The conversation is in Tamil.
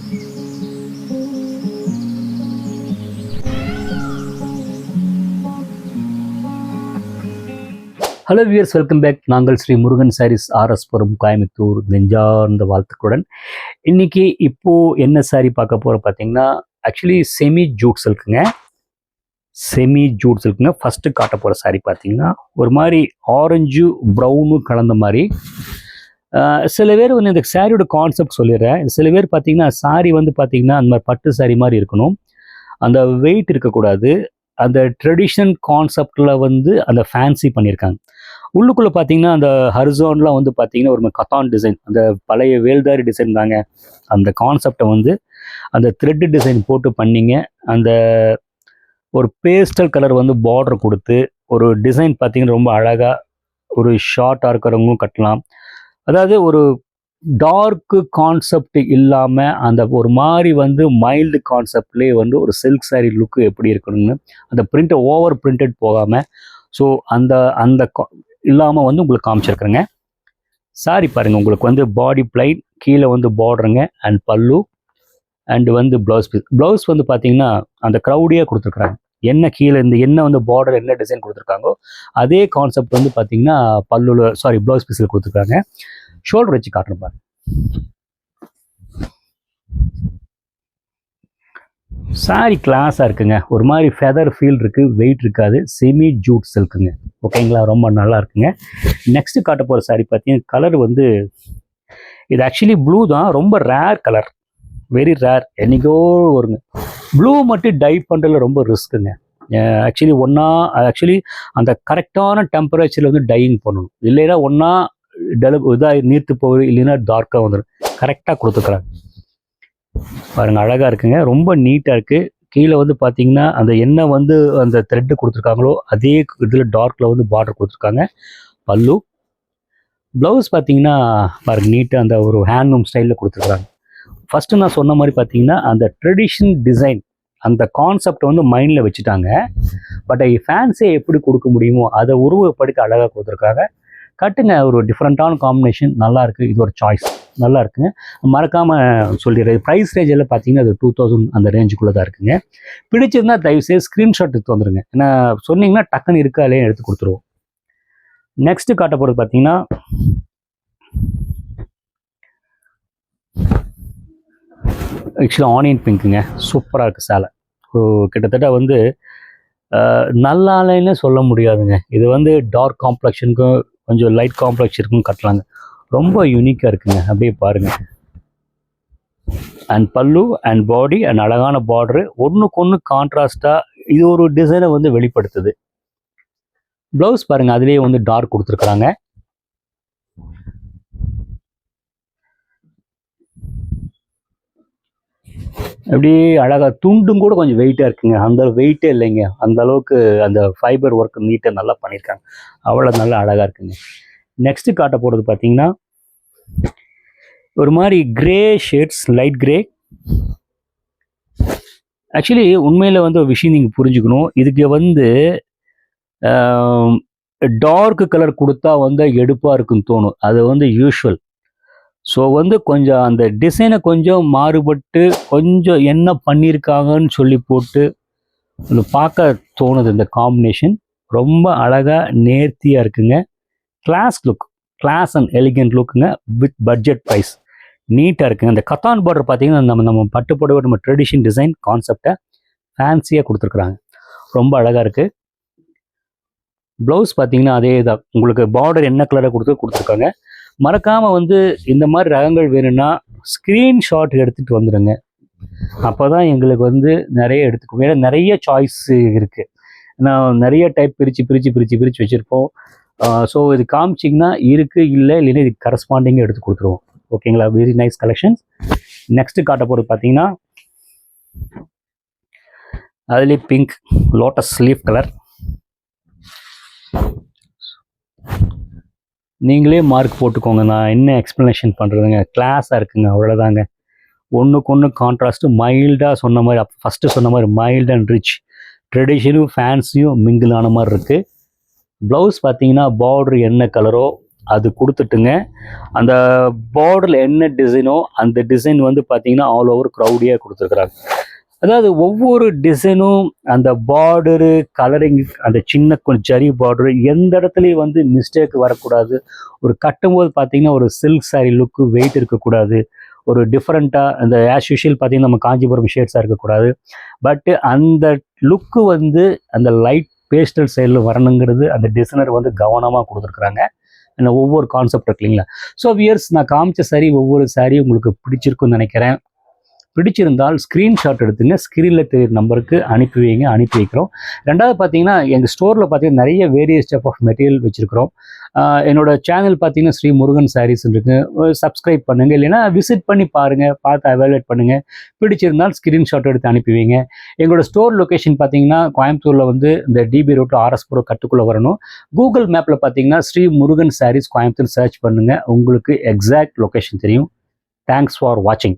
Hello viewers, welcome back. நாங்கள் ஸ்ரீ முருகன் சாரீஸ் ஆர்எஸ்புரம் கோயம்புத்தூர் நெஞ்சார்ந்த வாழ்த்துக்களுடன் இன்னைக்கு என்ன சாரீ பார்க்க போகிறோம் பார்த்தீங்கன்னா, ஆக்சுவலி செமி ஜூட் சில்க்குங்க. ஃபஸ்ட்டு காட்ட போகிற சாரீ பார்த்தீங்கன்னா ஒரு மாதிரி ஆரஞ்சு ப்ரௌனு கலந்த மாதிரி. சில பேர் வந்து இந்த சாரியோட கான்செப்ட் சொல்லிடுறேன். சில பேர் பார்த்தீங்கன்னா சாரீ வந்து பார்த்தீங்கன்னா அந்த மாதிரி பட்டு சாரீ மாதிரி இருக்கணும், அந்த வெயிட் இருக்கக்கூடாது, அந்த ட்ரெடிஷ்னல் கான்செப்டில் வந்து அந்த ஃபேன்சி பண்ணியிருக்காங்க. உள்ளுக்குள்ளே பார்த்தீங்கன்னா அந்த ஹரிசான்லாம் வந்து பார்த்தீங்கன்னா ஒரு கத்தான் டிசைன், அந்த பழைய வேல்தாரி டிசைன் தாங்க. அந்த கான்செப்டை வந்து அந்த த்ரெட்டு டிசைன் போட்டு பண்ணிங்க. அந்த ஒரு பேஸ்டல் கலர் வந்து பார்டர் கொடுத்து ஒரு டிசைன் பார்த்தீங்கன்னா ரொம்ப அழகாக ஒரு ஷார்ட்டாக இருக்கிறவங்களும் கட்டலாம். அதாவது ஒரு டார்க்கு கான்செப்ட் இல்லாமல் அந்த ஒரு மாதிரி வந்து மைல்டு கான்செப்ட்லேயே வந்து ஒரு சில்க் சாரீ லுக்கு எப்படி இருக்கணும்னு அந்த பிரிண்ட் ஓவர் பிரிண்டட் போகாமல், ஸோ அந்த அந்த இல்லாமல் வந்து உங்களுக்கு காமிச்சிருக்கிறேங்க. சாரி பாருங்கள், உங்களுக்கு வந்து பாடி பிளைன், கீழே வந்து பார்டருங்க அண்ட் பல்லு அண்டு வந்து ப்ளவுஸ் வந்து பார்த்தீங்கன்னா அந்த க்ரௌடியாக கொடுத்துருக்குறாங்க. என்ன கீழே இந்த என்ன வந்து பார்டர் என்ன டிசைன் கொடுத்துருக்காங்கோ அதே கான்செப்ட் வந்து பார்த்தீங்கன்னா ப்ளவுஸ் பீஸில் கொடுத்துருக்காங்க. ஷோல்டர் வச்சு காட்டுறேன் பாருங்க. சாரி கிளாஸாக இருக்குங்க, ஒரு மாதிரி ஃபெதர் ஃபீல் இருக்குது, வெயிட் இருக்காது, செமி ஜூட் சில்க்குங்க. ஓகேங்களா, ரொம்ப நல்லா இருக்குங்க. நெக்ஸ்ட்டு காட்ட போகிற சாரி பார்த்தீங்கன்னா கலர் வந்து இது ஆக்சுவலி ப்ளூ தான், ரொம்ப ரேர் கலர், வெரி ரேர், என்றைக்கோ வருங்க. ப்ளூ மட்டும் டை பண்ணுறதுல ரொம்ப ரிஸ்க்குங்க. ஆக்சுவலி அந்த கரெக்டான டெம்பரேச்சரில் வந்து டையிங் பண்ணணும், இல்லைன்னா ஒன்றா இதாக நீர்த்து போகுது, இல்லைன்னா டார்க்காக வந்துடும். கரெக்டாக கொடுத்துக்கிறாங்க பாருங்கள், அழகாக இருக்குங்க, ரொம்ப நீட்டாக இருக்குது. கீழே வந்து பார்த்தீங்கன்னா அந்த என்ன வந்து அந்த த்ரெட்டு கொடுத்துருக்காங்களோ அதே இதில் டார்க்கில் வந்து பார்டர் கொடுத்துருக்காங்க. பல்லு ப்ளவுஸ் பார்த்தீங்கன்னா பாருங்கள் நீட்டாக அந்த ஒரு ஹேண்ட்லூம் ஸ்டைலில் கொடுத்துருக்காங்க. ஃபஸ்ட்டு நான் சொன்ன மாதிரி பார்த்தீங்கன்னா அந்த ட்ரெடிஷ்னல் டிசைன் அந்த கான்செப்டை வந்து மைண்டில் வச்சுட்டாங்க. பட் ஃபேன்ஸே எப்படி கொடுக்க முடியுமோ அதை உருவப்படுத்தி அழகாக கொடுத்துருக்காங்க. கட்டுங்க, ஒரு டிஃப்ரெண்ட்டான காம்பினேஷன், நல்லா இருக்குது. இது ஒரு சாய்ஸ், நல்லா இருக்குங்க. மறக்காமல் சொல்லிடுறது. ப்ரைஸ் ரேஞ்ச் எல்லாம் பார்த்தீங்கன்னா அது 2000 அந்த ரேஞ்சுக்குள்ளே தான் இருக்குங்க. பிடிச்சிருந்தா தயவுசெய்து ஸ்க்ரீன்ஷாட் எடுத்து வந்துடுங்க, ஏன்னா சொன்னீங்கன்னா டக்குன்னு இருக்காலே எடுத்து கொடுத்துருவோம். நெக்ஸ்ட்டு காட்ட போகிறது பார்த்தீங்கன்னா ஆக்சுவலாக ஆனியன் பிங்க்குங்க, சூப்பராக இருக்குது சேலை. கிட்டத்தட்ட வந்து நல்லாலேன்னு சொல்ல முடியாதுங்க. இது வந்து டார்க் காம்ப்ளெக்ஷனுக்கும் கொஞ்சம் லைட் காம்ப்ளெக்ஷனுக்கும் கட்டலாங்க, ரொம்ப யூனிக்காக இருக்குங்க. அப்படியே பாருங்கள், அண்ட் பல்லு அண்ட் பாடி அண்ட் அழகான பார்டரு, ஒன்றுக்கு ஒன்று கான்ட்ராஸ்டாக இது ஒரு டிசைனை வந்து வெளிப்படுத்துது. ப்ளவுஸ் பாருங்கள், அதுலேயே வந்து டார்க் கொடுத்துருக்குறாங்க. அப்படியே அழகாக துண்டும் கூட கொஞ்சம் வெயிட்டாக இருக்குங்க, அந்த வெயிட்டே இல்லைங்க, அந்த அளவுக்கு அந்த ஃபைபர் ஒர்க் நீட்டாக நல்லா பண்ணியிருக்காங்க, அவ்வளோ நல்லா அழகாக இருக்குங்க. நெக்ஸ்ட்டு காட்ட போகிறது பார்த்தீங்கன்னா ஒரு மாதிரி grey shades, light grey. Actually உண்மையில் வந்து ஒரு விஷயம் நீங்கள் புரிஞ்சுக்கணும், இதுக்கு வந்து டார்க் கலர் கொடுத்தா வந்து எடுப்பாக இருக்குன்னு தோணும், அது வந்து யூஷுவல். ஸோ வந்து கொஞ்சம் அந்த டிசைனை கொஞ்சம் மாறுபட்டு கொஞ்சம் என்ன பண்ணியிருக்காங்கன்னு சொல்லி போட்டு அது பார்க்க தோணுது. இந்த காம்பினேஷன் ரொம்ப அழகாக நேர்த்தியாக இருக்குங்க. கிளாஸ் அண்ட் எலிகென்ட் லுக்குங்க, வித் பட்ஜெட் ப்ரைஸ், நீட்டாக இருக்குங்க. அந்த கத்தான் பார்டர் பார்த்தீங்கன்னா நம்ம பட்டுப்புடவை நம்ம ட்ரெடிஷன் டிசைன் கான்செப்டை ஃபேன்சியாக கொடுத்துருக்குறாங்க, ரொம்ப அழகாக இருக்குது. ப்ளவுஸ் பார்த்தீங்கன்னா அதே தான், உங்களுக்கு பார்டர் என்ன கலரை கொடுத்துருக்காங்க. மறக்காமல் வந்து இந்த மாதிரி ரகங்கள் வேணும்னா ஸ்க்ரீன்ஷாட் எடுத்துகிட்டு வந்துடுங்க, அப்போ தான் எங்களுக்கு வந்து நிறைய எடுத்துக்கோங்க. ஏன்னா நிறைய சாய்ஸ் இருக்குது, நான் நிறைய டைப் பிரித்து வச்சுருப்போம். ஸோ இது காமிச்சிங்கன்னா இருக்குது, இல்லைன்னா இதுக்கு கரஸ்பாண்டிங்காக எடுத்து கொடுத்துருவோம். ஓகேங்களா, வெரி நைஸ் கலெக்ஷன்ஸ். நெக்ஸ்ட்டு காட்ட போகிறது பார்த்தீங்கன்னா அதுலேயே பிங்க் லோட்டஸ் லீஃப் கலர். நீங்களே மார்க் போட்டுக்கோங்க, நான் என்ன எக்ஸ்ப்ளனேஷன் பண்ணுறதுங்க, கிளாஸாக இருக்குங்க, அவ்வளோதாங்க. ஒன்றுக்கு ஒன்று கான்ட்ராஸ்ட்டு, மைல்டாக சொன்ன மாதிரி ஃபஸ்ட்டு சொன்ன மாதிரி மைல்டு அண்ட் ரிச், ட்ரெடிஷனும் ஃபேன்ஸியும் மிங்கிள் ஆன மாதிரி இருக்குது. ப்ளவுஸ் பார்த்தீங்கன்னா பார்டர் என்ன கலரோ அது கொடுத்துட்டுங்க. அந்த பார்டரில் என்ன டிசைனோ அந்த டிசைன் வந்து பார்த்தீங்கன்னா ஆல் ஓவர் க்ரௌடியாக கொடுத்துருக்குறாங்க. அதாவது ஒவ்வொரு டிசைனும் அந்த பார்டரு கலரிங், அந்த சின்ன கொஞ்சம் ஜரி பார்டரு எந்த இடத்துலையும் வந்து மிஸ்டேக் வரக்கூடாது. ஒரு கட்டும்போது பார்த்தீங்கன்னா ஒரு சில்க் சாரீ லுக்கு வெயிட் இருக்கக்கூடாது. ஒரு டிஃப்ரெண்ட்டாக அந்த ஆஸ் யூஷுவல் பார்த்தீங்கன்னா நம்ம காஞ்சிபுரம் ஷேட்ஸாக இருக்கக்கூடாது. பட்டு அந்த லுக்கு வந்து அந்த லைட் பேஸ்டல் சைடில் வரணுங்கிறது அந்த டிசைனர் வந்து கவனமாக கொடுத்துருக்குறாங்க. இந்த ஒவ்வொரு கான்செப்ட் இருக்கு இல்லைங்களா. ஸோ வியர்ஸ், நான் காமிச்ச சாரி ஒவ்வொரு சாரியும் உங்களுக்கு பிடிச்சிருக்குன்னு நினைக்கிறேன். பிடிச்சிருந்தால் ஸ்க்ரீன்ஷாட் எடுத்துங்க, ஸ்க்ரீனில் தெரியுற நம்பருக்கு அனுப்பி வைங்க, அனுப்பி வைக்கிறோம். ரெண்டாவது பார்த்தீங்கன்னா எங்கள் ஸ்டோரில் பார்த்தீங்கன்னா நிறைய வேரியஸ் டைப் ஆஃப் மெட்டீரியல் வச்சுருக்கிறோம். என்னோட சேனல் பார்த்தீங்கன்னா ஸ்ரீ முருகன் சாரீஸ் இருக்குது. சப்ஸ்கிரைப் பண்ணுங்கள், இல்லைன்னா விசிட் பண்ணி பாருங்கள், பார்த்து எவாலுவேட் பண்ணுங்கள். பிடிச்சிருந்தால் ஸ்க்ரீன்ஷாட் எடுத்து அனுப்பி வைங்க. எங்களோட ஸ்டோர் லொக்கேஷன் பார்த்தீங்கன்னா கோயம்புத்தூரில் வந்து இந்த டிபி ரோட்டு ஆர்எஸ்புரம் கட்டுக்குள்ளே வரணும். கூகுள் மேப்பில் பார்த்தீங்கன்னா ஸ்ரீ முருகன் சாரீஸ் கோயம்புத்தூர் சர்ச் பண்ணுங்கள், உங்களுக்கு எக்ஸாக்ட் லொக்கேஷன் தெரியும். தேங்க்ஸ் ஃபார் வாட்சிங்.